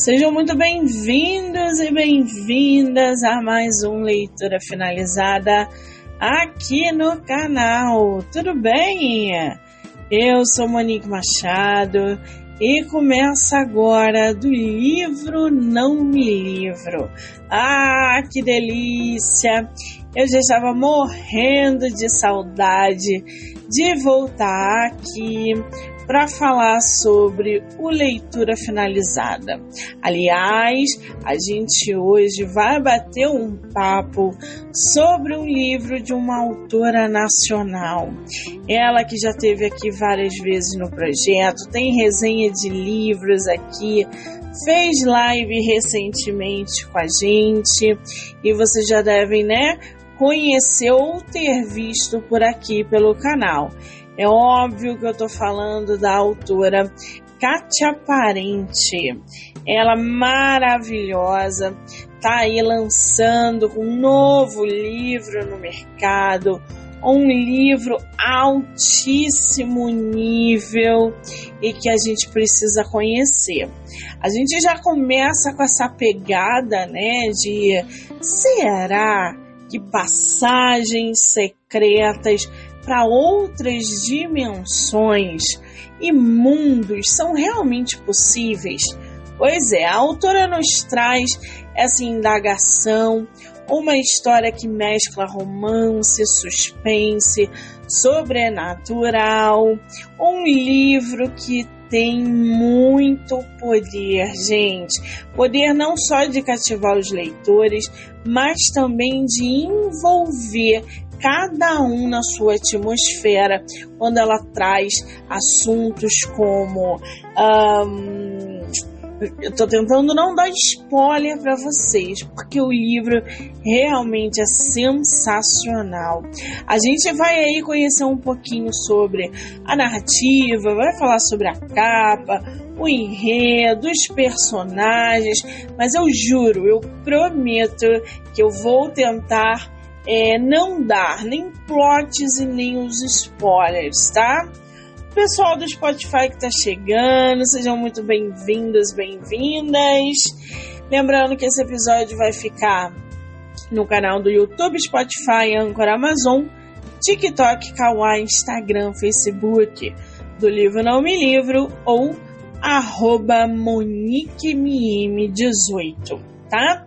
Sejam muito bem-vindos e bem-vindas a mais um Leitura Finalizada aqui no canal. Tudo bem? Eu sou Monique Machado e começa agora do livro Não Me Livro. Ah, que delícia! Eu já estava morrendo de saudade de voltar aqui para falar sobre o Leitura Finalizada. Aliás, a gente hoje vai bater um papo sobre um livro de uma autora nacional. Ela que já esteve aqui várias vezes no projeto, tem resenha de livros aqui, fez live recentemente com a gente e vocês já devem, conhecer ou ter visto por aqui pelo canal. É óbvio que eu estou falando da autora Kátia Parente. Ela maravilhosa, está aí lançando um novo livro no mercado, um livro altíssimo nível e que a gente precisa conhecer. A gente já começa com essa pegada, de será que passagens secretas para outras dimensões e mundos são realmente possíveis? Pois é, a autora nos traz essa indagação, uma história que mescla romance, suspense, sobrenatural, um livro que tem muito poder, gente. Poder não só de cativar os leitores, mas também de envolver cada um na sua atmosfera, quando ela traz assuntos como... eu estou tentando não dar spoiler para vocês, porque o livro realmente é sensacional. A gente vai aí conhecer um pouquinho sobre a narrativa, vai falar sobre a capa, o enredo, os personagens, mas eu juro, eu prometo que eu vou tentar não dar nem plots e nem os spoilers, tá? Pessoal do Spotify que está chegando, sejam muito bem-vindos, bem-vindas. Lembrando que esse episódio vai ficar no canal do YouTube, Spotify, Anchor, Amazon, TikTok, Kawaii, Instagram, Facebook, do Livro Não Me Livro ou @MoniqueMM18, tá?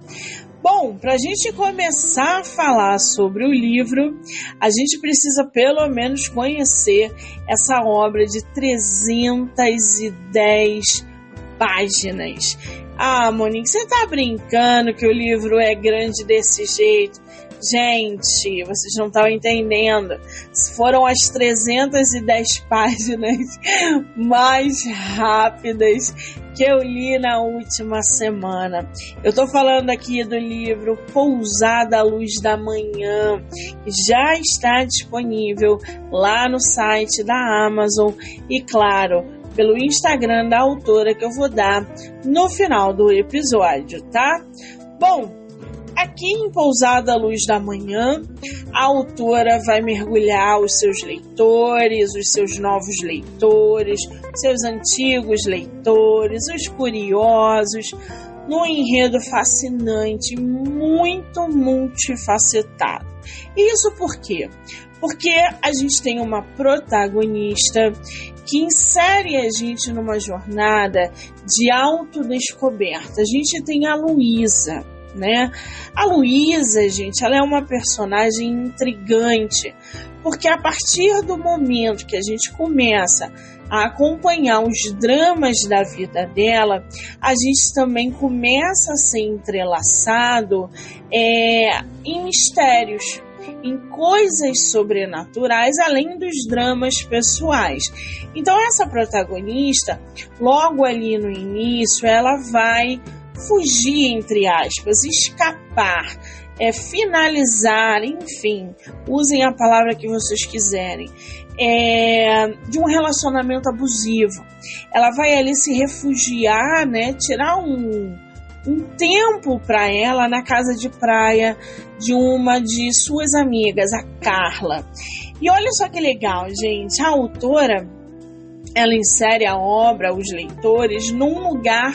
Bom, para a gente começar a falar sobre o livro, a gente precisa pelo menos conhecer essa obra de 310 páginas. Ah, Monique, você tá brincando que o livro é grande desse jeito? Gente, vocês não estão entendendo. Foram as 310 páginas mais rápidas que eu li na última semana. Eu estou falando aqui do livro Pousada à Luz da Manhã, que já está disponível lá no site da Amazon e, claro, pelo Instagram da autora, que eu vou dar no final do episódio, tá? Bom, aqui em Pousada à Luz da Manhã, a autora vai mergulhar os seus leitores, os seus novos leitores, seus antigos leitores, os curiosos, num enredo fascinante, muito multifacetado. E isso por quê? Porque a gente tem uma protagonista que insere a gente numa jornada de autodescoberta. A gente tem a Luísa, A Luísa, gente, ela é uma personagem intrigante, porque a partir do momento que a gente começa a acompanhar os dramas da vida dela, a gente também começa a ser entrelaçado em mistérios, em coisas sobrenaturais, além dos dramas pessoais. Então essa protagonista, logo ali no início, ela vai fugir, entre aspas, escapar, finalizar, enfim, usem a palavra que vocês quiserem, de um relacionamento abusivo. Ela vai ali se refugiar, tirar um tempo para ela na casa de praia de uma de suas amigas, a Carla. E olha só que legal, gente, a autora, ela insere a obra, os leitores, num lugar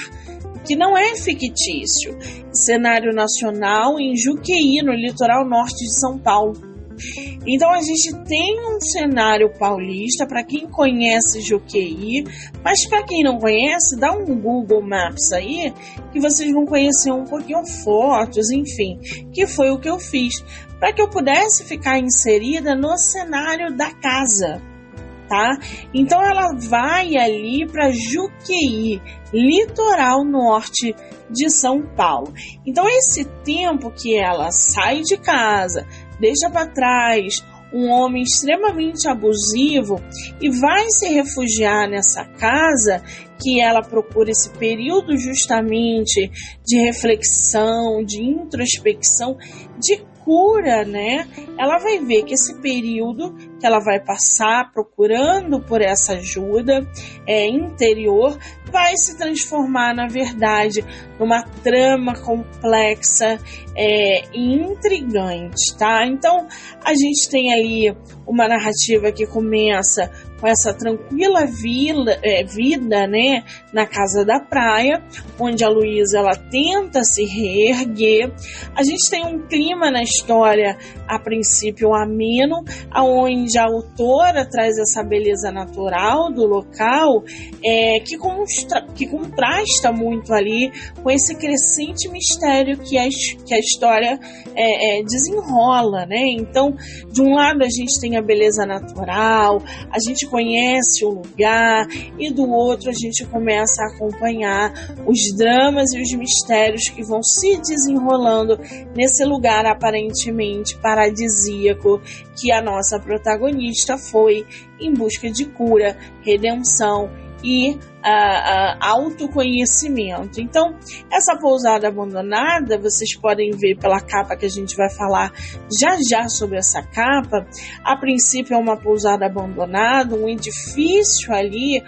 que não é fictício. Cenário nacional em Juqueí, no litoral norte de São Paulo. Então a gente tem um cenário paulista para quem conhece Juqueí, mas para quem não conhece, dá um Google Maps aí que vocês vão conhecer um pouquinho fotos, enfim, que foi o que eu fiz, para que eu pudesse ficar inserida no cenário da casa, tá? Então ela vai ali para Juqueí, litoral norte de São Paulo. Então esse tempo que ela sai de casa, deixa para trás um homem extremamente abusivo e vai se refugiar nessa casa, que ela procura esse período justamente de reflexão, de introspecção, de cura, né? Ela vai ver que esse período que ela vai passar procurando por essa ajuda interior vai se transformar, na verdade, numa trama complexa e intrigante, tá? Então, a gente tem ali uma narrativa que começa com essa tranquila vida, né, na casa da praia, onde a Luísa ela tenta se reerguer. A gente tem um clima na história, a princípio ameno, aonde a autora traz essa beleza natural do local, que contrasta muito ali com esse crescente mistério que a história desenrola, né? Então, de um lado a gente tem a beleza natural, a gente conhece o lugar, e do outro a gente começa a acompanhar os dramas e os mistérios que vão se desenrolando nesse lugar aparentemente paradisíaco que a nossa protagonista foi em busca de cura, redenção e autoconhecimento. Então, essa pousada abandonada, vocês podem ver pela capa que a gente vai falar já sobre essa capa. A princípio é uma pousada abandonada, um edifício ali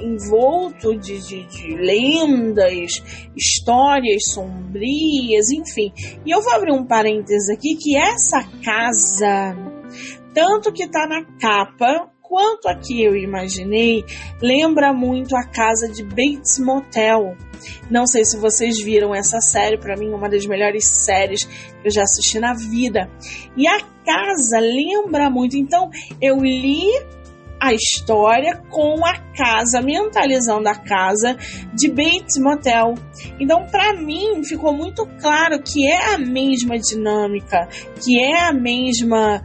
envolto de lendas, histórias sombrias, enfim. E eu vou abrir um parênteses aqui, que essa casa, tanto que está na capa, quanto aqui eu imaginei, lembra muito a casa de Bates Motel. Não sei se vocês viram essa série, para mim uma das melhores séries que eu já assisti na vida. E a casa lembra muito, então eu li a história com a casa, mentalizando a casa de Bates Motel. Então, para mim, ficou muito claro que é a mesma dinâmica, que é a mesma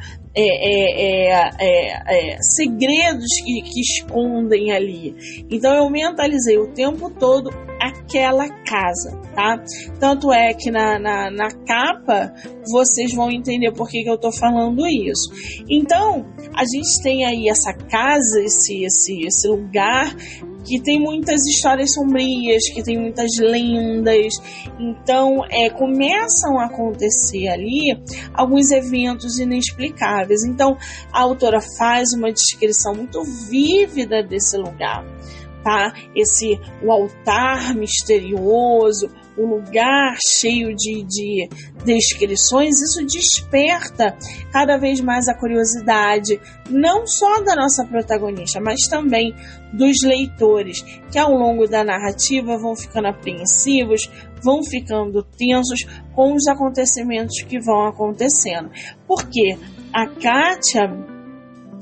segredos que escondem ali. Então eu mentalizei o tempo todo aquela casa, tá? Tanto é que na capa vocês vão entender por que eu tô falando isso. Então a gente tem aí essa casa, esse lugar que tem muitas histórias sombrias, que tem muitas lendas. Então começam a acontecer ali alguns eventos inexplicáveis. Então a autora faz uma descrição muito vívida desse lugar, tá? O altar misterioso, o lugar cheio de descrições, isso desperta cada vez mais a curiosidade, não só da nossa protagonista, mas também dos leitores, que ao longo da narrativa vão ficando apreensivos, vão ficando tensos com os acontecimentos que vão acontecendo. Porque a Kátia,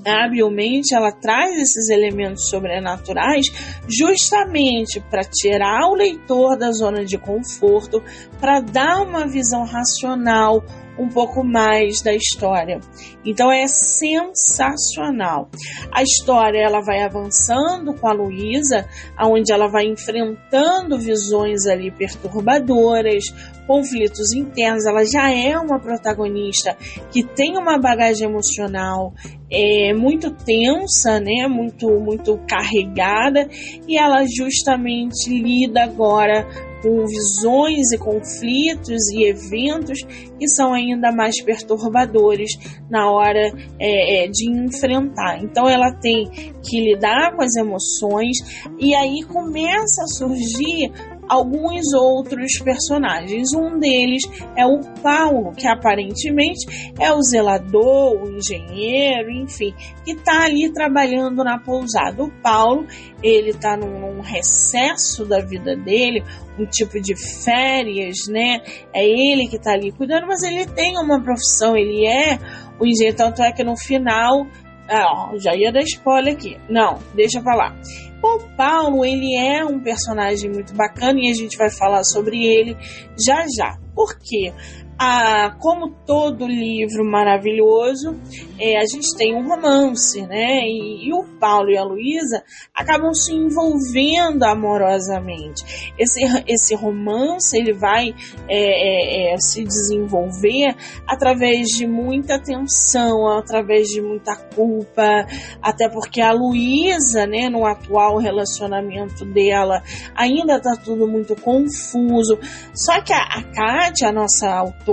habilmente, ela traz esses elementos sobrenaturais justamente para tirar o leitor da zona de conforto, para dar uma visão racional um pouco mais da história. Então é sensacional. A história ela vai avançando com a Luísa, onde ela vai enfrentando visões ali perturbadoras, conflitos internos. Ela já é uma protagonista que tem uma bagagem emocional muito tensa, né? muito carregada, e ela justamente lida agora com visões e conflitos e eventos que são ainda mais perturbadores na hora de enfrentar. Então ela tem que lidar com as emoções, e aí começa a surgir alguns outros personagens. Um deles é o Paulo, que aparentemente é o zelador, o engenheiro, enfim, que está ali trabalhando na pousada. O Paulo, ele está num recesso da vida dele, um tipo de férias, né? É ele que está ali cuidando, mas ele tem uma profissão, ele é o engenheiro, tanto é que no final... já ia dar spoiler aqui. Não, deixa pra lá. O Paulo, ele é um personagem muito bacana e a gente vai falar sobre ele já já. Por quê? Como todo livro maravilhoso, a gente tem um romance, né? E o Paulo e a Luísa acabam se envolvendo amorosamente. Esse romance, ele vai se desenvolver através de muita tensão, através de muita culpa, até porque a Luísa, né, no atual relacionamento dela, ainda está tudo muito confuso. Só que a Kátia, a nossa autora,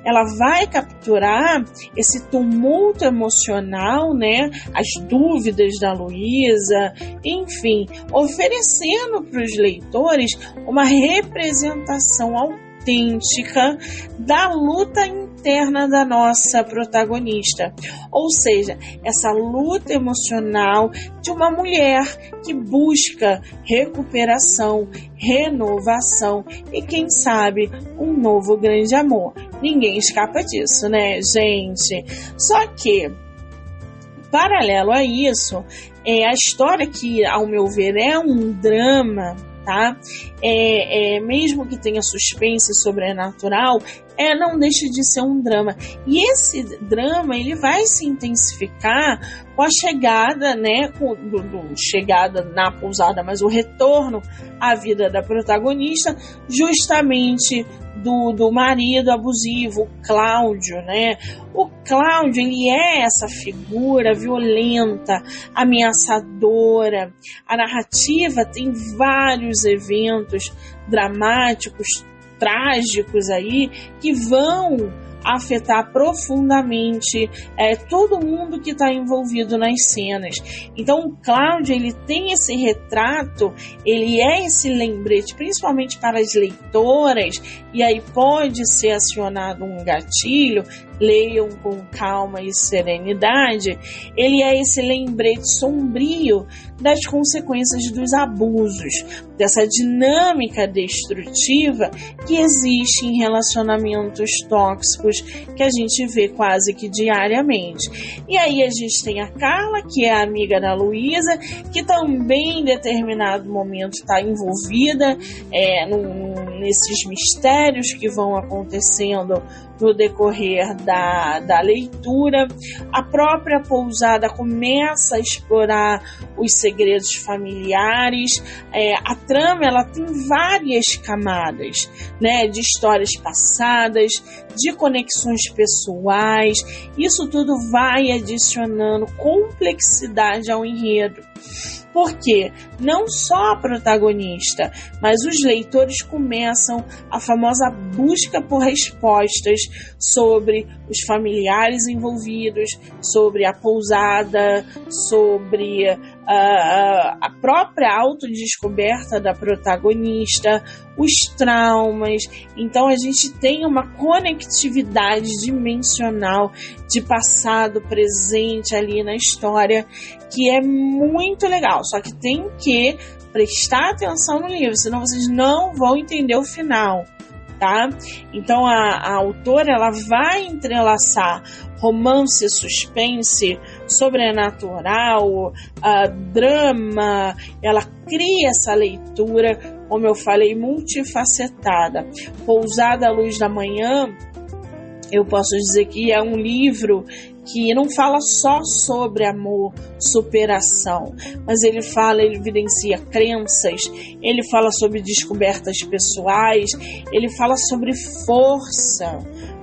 ela vai capturar esse tumulto emocional, né? As dúvidas da Luísa, enfim, oferecendo para os leitores uma representação autêntica da luta interna da nossa protagonista. Ou seja, essa luta emocional de uma mulher que busca recuperação, renovação e, quem sabe, um novo grande amor. Ninguém escapa disso, né, gente? Só que, paralelo a isso, a história que, ao meu ver, é um drama, tá? Mesmo que tenha suspense sobrenatural, não deixa de ser um drama. E esse drama, ele vai se intensificar com a chegada, né, chegada na pousada, mas o retorno à vida da protagonista, justamente do marido abusivo, Cláudio, né? O Cláudio, ele é essa figura violenta, ameaçadora. A narrativa tem vários eventos dramáticos, trágicos aí, que vão afetar profundamente todo mundo que está envolvido nas cenas. Então o Cláudio, ele tem esse retrato, ele é esse lembrete, principalmente para as leitoras, e aí pode ser acionado um gatilho, leiam com calma e serenidade. Ele é esse lembrete sombrio das consequências dos abusos, dessa dinâmica destrutiva que existe em relacionamentos tóxicos que a gente vê quase que diariamente. E aí a gente tem a Carla, que é a amiga da Luísa, que também em determinado momento está envolvida nesses mistérios que vão acontecendo no decorrer da leitura. A própria pousada começa a explorar os segredos familiares. A trama, ela tem várias camadas, né, de histórias passadas, de conexões pessoais. Isso tudo vai adicionando complexidade ao enredo. Porque não só a protagonista, mas os leitores começam a famosa busca por respostas sobre os familiares envolvidos, sobre a pousada, sobre a própria autodescoberta da protagonista, os traumas. Então a gente tem uma conectividade dimensional de passado, presente ali na história, que é muito legal. Só que tem que prestar atenção no livro, senão vocês não vão entender o final, tá? Então a autora, ela vai entrelaçar romance, suspense, sobrenatural, drama. Ela cria essa leitura, como eu falei, multifacetada. Pousada à Luz da Manhã, eu posso dizer que é um livro que não fala só sobre amor, superação, mas ele evidencia crenças, ele fala sobre descobertas pessoais, ele fala sobre força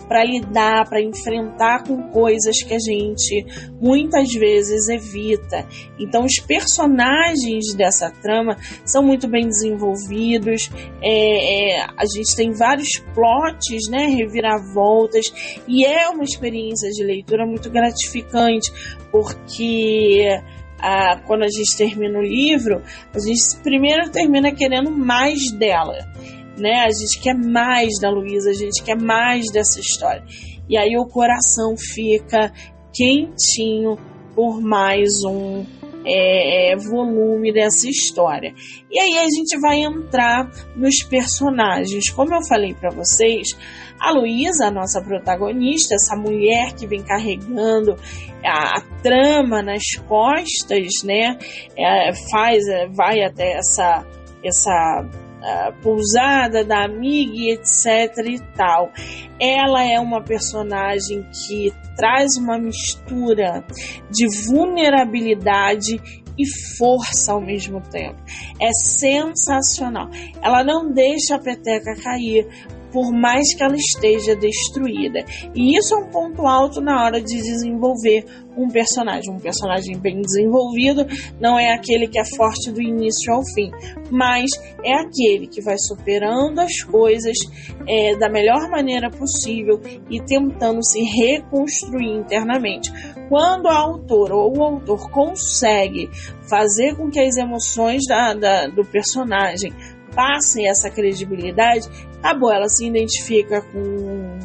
para lidar, para enfrentar com coisas que a gente muitas vezes evita. Então os personagens dessa trama são muito bem desenvolvidos, a gente tem vários plots, né, reviravoltas, e é uma experiência de leitura muito gratificante, porque quando a gente termina o livro, a gente primeiro termina querendo mais dela, né? A gente quer mais da Luísa, a gente quer mais dessa história. E aí o coração fica quentinho por mais um volume dessa história. E aí a gente vai entrar nos personagens. Como eu falei para vocês, a Luísa, a nossa protagonista, essa mulher que vem carregando a trama nas costas, né? Vai até essa pousada da amiga e etc e tal. Ela é uma personagem que traz uma mistura de vulnerabilidade e força ao mesmo tempo. É sensacional. Ela não deixa a peteca cair, por mais que ela esteja destruída. E isso é um ponto alto na hora de desenvolver um personagem. Um personagem bem desenvolvido não é aquele que é forte do início ao fim, mas é aquele que vai superando as coisas da melhor maneira possível e tentando se reconstruir internamente. Quando a autora ou o autor consegue fazer com que as emoções do personagem passem essa credibilidade, acabou, ela se identifica com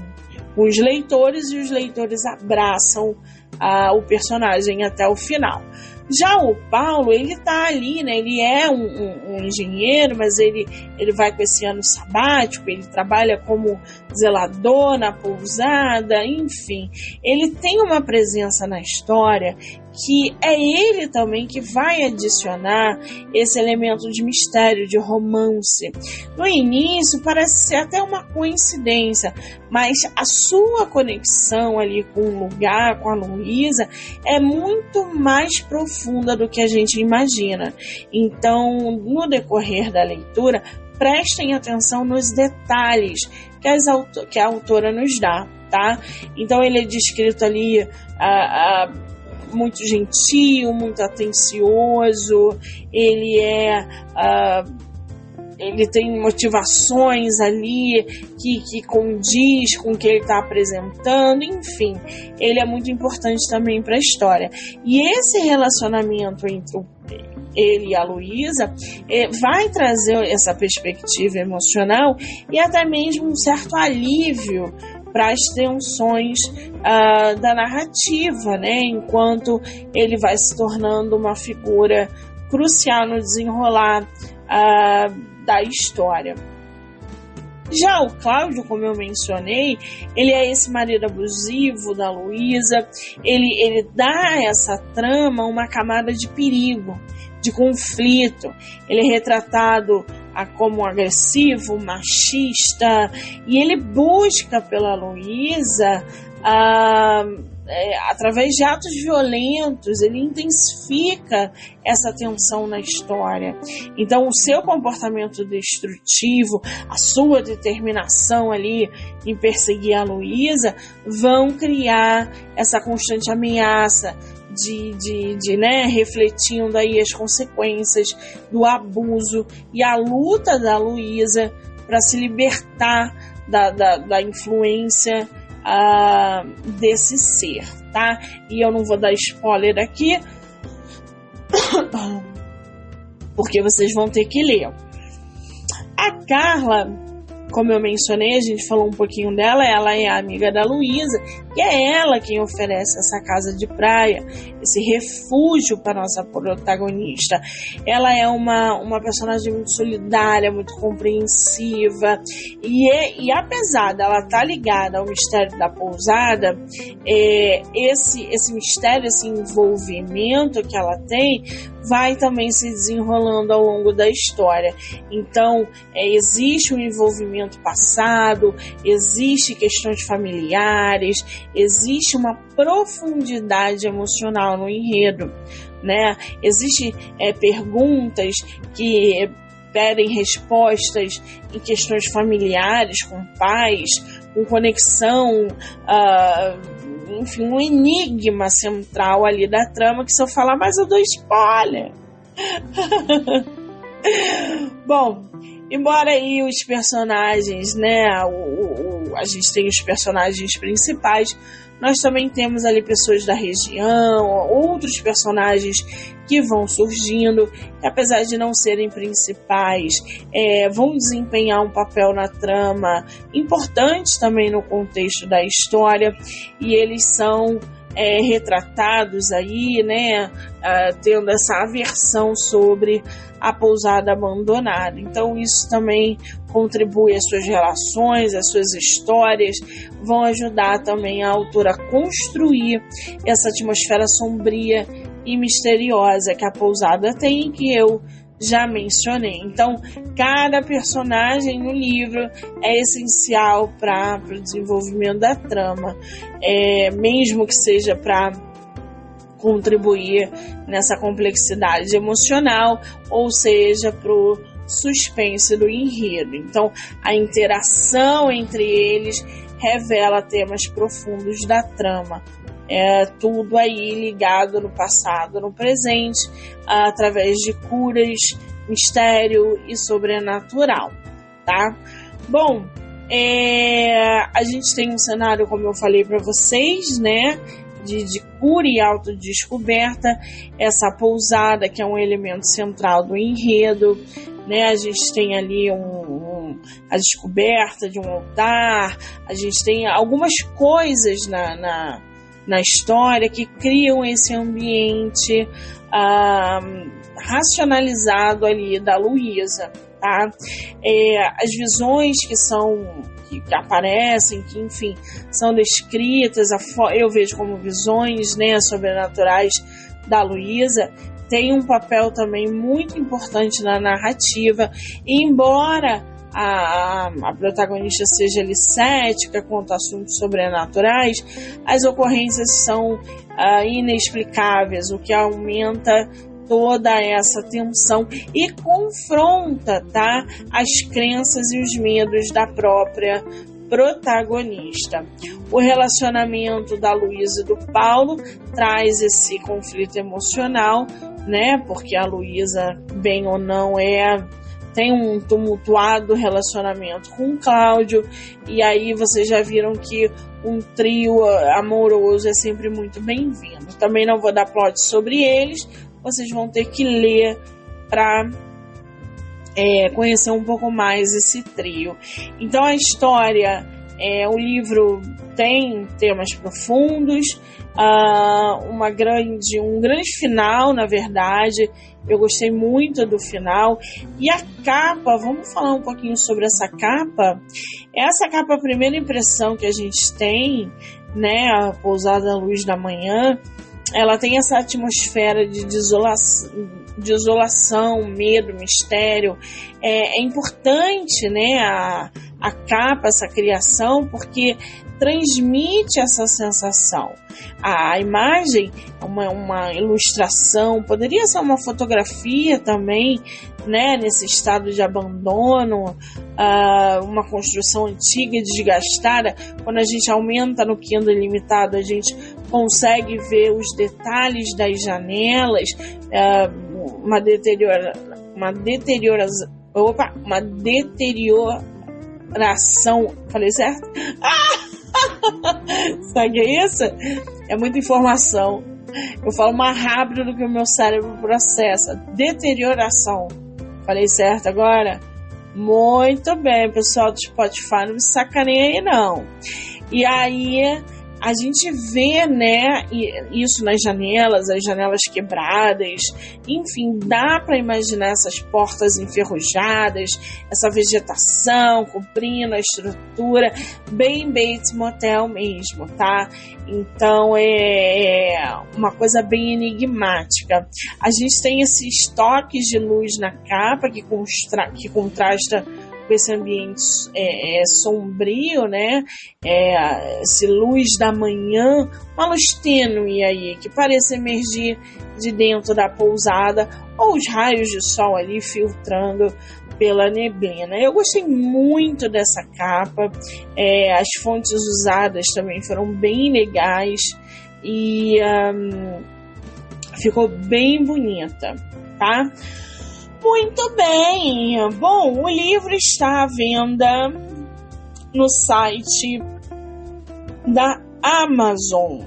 os leitores e os leitores abraçam o personagem até o final. Já o Paulo, ele tá ali, né? Ele é um engenheiro, mas ele vai com esse ano sabático, ele trabalha como zelador na pousada, enfim. Ele tem uma presença na história que é ele também que vai adicionar esse elemento de mistério, de romance. No início parece ser até uma coincidência, mas a sua conexão ali com o lugar, com a Luísa, é muito mais profunda do que a gente imagina. Então, no decorrer da leitura, prestem atenção nos detalhes que a autora nos dá, tá? Então, ele é descrito ali muito gentil, muito atencioso, ele tem motivações ali que condiz com o que ele está apresentando, enfim, ele é muito importante também para a história. E esse relacionamento entre ele e a Luísa vai trazer essa perspectiva emocional e até mesmo um certo alívio para as tensões da narrativa, né? Enquanto ele vai se tornando uma figura crucial no desenrolar da história. Já o Cláudio, como eu mencionei, ele é esse marido abusivo da Luísa, ele dá a essa trama uma camada de perigo, de conflito. Ele é retratado como agressivo, machista, e ele busca pela Luísa através de atos violentos, ele intensifica essa tensão na história. Então o seu comportamento destrutivo, a sua determinação ali em perseguir a Luísa vão criar essa constante ameaça né, refletindo aí as consequências do abuso e a luta da Luísa para se libertar da influência desse ser, tá? E eu não vou dar spoiler aqui porque vocês vão ter que ler. A Carla, como eu mencionei, a gente falou um pouquinho dela, ela é a amiga da Luísa, e é ela quem oferece essa casa de praia, esse refúgio para nossa protagonista. Ela é uma personagem muito solidária, muito compreensiva, e apesar dela estar ligada ao mistério da pousada, esse mistério, esse envolvimento que ela tem, vai também se desenrolando ao longo da história. Então, existe um envolvimento passado, existe questões familiares, existe uma profundidade emocional no enredo, né? Existem perguntas que pedem respostas em questões familiares, com pais, com conexão, enfim, um enigma central ali da trama, que se eu falar mais eu dou spoiler. Bom, embora aí os personagens, né, a gente tem os personagens principais, nós também temos ali pessoas da região, outros personagens que vão surgindo, que apesar de não serem principais, vão desempenhar um papel na trama importante também no contexto da história, e eles são retratados aí, né, tendo essa aversão sobre a pousada abandonada. Então isso também contribui às suas relações, às suas histórias, vão ajudar também a autora a construir essa atmosfera sombria e misteriosa que a pousada tem, que eu já mencionei. Então, cada personagem no livro é essencial para o desenvolvimento da trama, mesmo que seja para contribuir nessa complexidade emocional, ou seja, para o suspense do enredo. Então, a interação entre eles revela temas profundos da trama. Tudo aí ligado no passado, no presente, através de curas, mistério e sobrenatural, tá? Bom, a gente tem um cenário, como eu falei para vocês, né, de cura e autodescoberta, essa pousada que é um elemento central do enredo, né? A gente tem ali a descoberta de um altar, a gente tem algumas coisas na história que criam esse ambiente racionalizado ali da Luísa, tá? As visões que aparecem, que enfim, são descritas, eu vejo como visões, né, sobrenaturais da Luísa, tem um papel também muito importante na narrativa, e embora a protagonista seja ali cética quanto a assuntos sobrenaturais, as ocorrências são inexplicáveis, o que aumenta toda essa tensão e confronta, tá, as crenças e os medos da própria protagonista. O relacionamento da Luísa e do Paulo traz esse conflito emocional, né, porque a Luísa, bem ou não, tem um tumultuado relacionamento com o Cláudio, e aí vocês já viram que um trio amoroso é sempre muito bem-vindo. Também não vou dar plot sobre eles, vocês vão ter que ler para conhecer um pouco mais esse trio. Então a história, o livro tem temas profundos, um grande final, na verdade. Eu gostei muito do final. E a capa, vamos falar um pouquinho sobre essa capa. Essa capa, a primeira impressão que a gente tem, né, a Pousada à Luz da Manhã, ela tem essa atmosfera de desolação, medo, mistério. É importante, né, a capa, essa criação, porque transmite essa sensação. A imagem é uma ilustração, poderia ser uma fotografia também, né, nesse estado de abandono, uma construção antiga e desgastada. Quando a gente aumenta no Kindle Ilimitado, a gente consegue ver os detalhes das janelas, uma deterioração. Falei certo? Sabe o que é isso? É muita informação. Eu falo mais rápido do que o meu cérebro processa. Deterioração. Falei certo agora? Muito bem, pessoal do Spotify, não me sacaneia aí não. E aí a gente vê, né, isso nas janelas, as janelas quebradas, enfim, dá para imaginar essas portas enferrujadas, essa vegetação cobrindo a estrutura, bem Bates Motel mesmo, tá? Então é uma coisa bem enigmática. A gente tem esses toques de luz na capa que contrasta com esse ambiente sombrio, né? Esse luz da manhã, uma luz tênue aí, que parece emergir de dentro da pousada, ou os raios de sol ali filtrando pela neblina. Eu gostei muito dessa capa, as fontes usadas também foram bem legais e ficou bem bonita, tá? Muito bem! Bom, o livro está à venda no site da Amazon.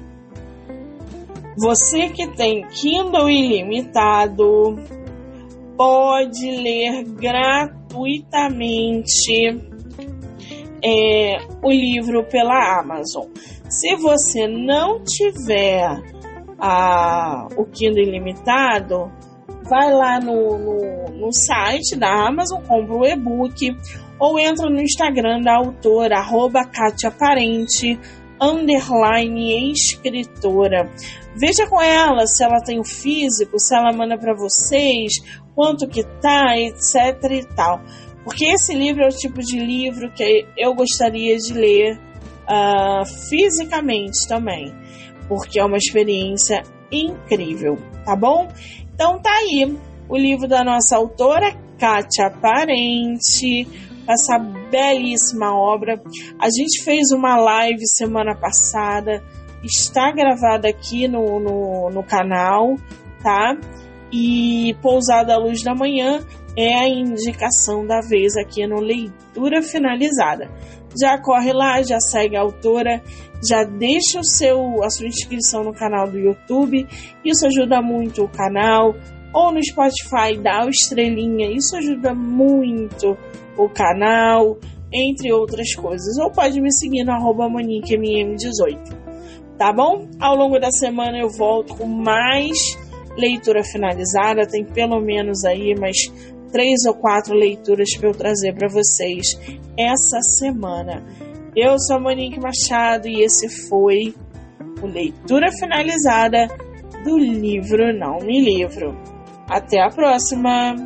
Você que tem Kindle ilimitado pode ler gratuitamente o livro pela Amazon. Se você não tiver o Kindle ilimitado, vai lá no site da Amazon, compra o e-book ou entra no Instagram da autora, @KatiaParente, _escritora. Veja com ela se ela tem o físico, se ela manda para vocês, quanto que tá, etc e tal. Porque esse livro é o tipo de livro que eu gostaria de ler fisicamente também, porque é uma experiência incrível, tá bom? Então tá aí o livro da nossa autora, Kátia Parente, essa belíssima obra. A gente fez uma live semana passada, está gravada aqui no canal, tá? E Pousada à Luz da Manhã é a indicação da vez aqui no Leitura Finalizada. Já corre lá, já segue a autora, já deixa a sua inscrição no canal do YouTube, isso ajuda muito o canal, ou no Spotify, dá uma estrelinha, isso ajuda muito o canal, entre outras coisas. Ou pode me seguir no @MoniqueMM18, tá bom? Ao longo da semana eu volto com mais leitura finalizada, tem pelo menos aí mais 3 ou 4 leituras para eu trazer para vocês essa semana. Eu sou a Monique Machado e esse foi o Leitura Finalizada do livro Não Me Livro. Até a próxima!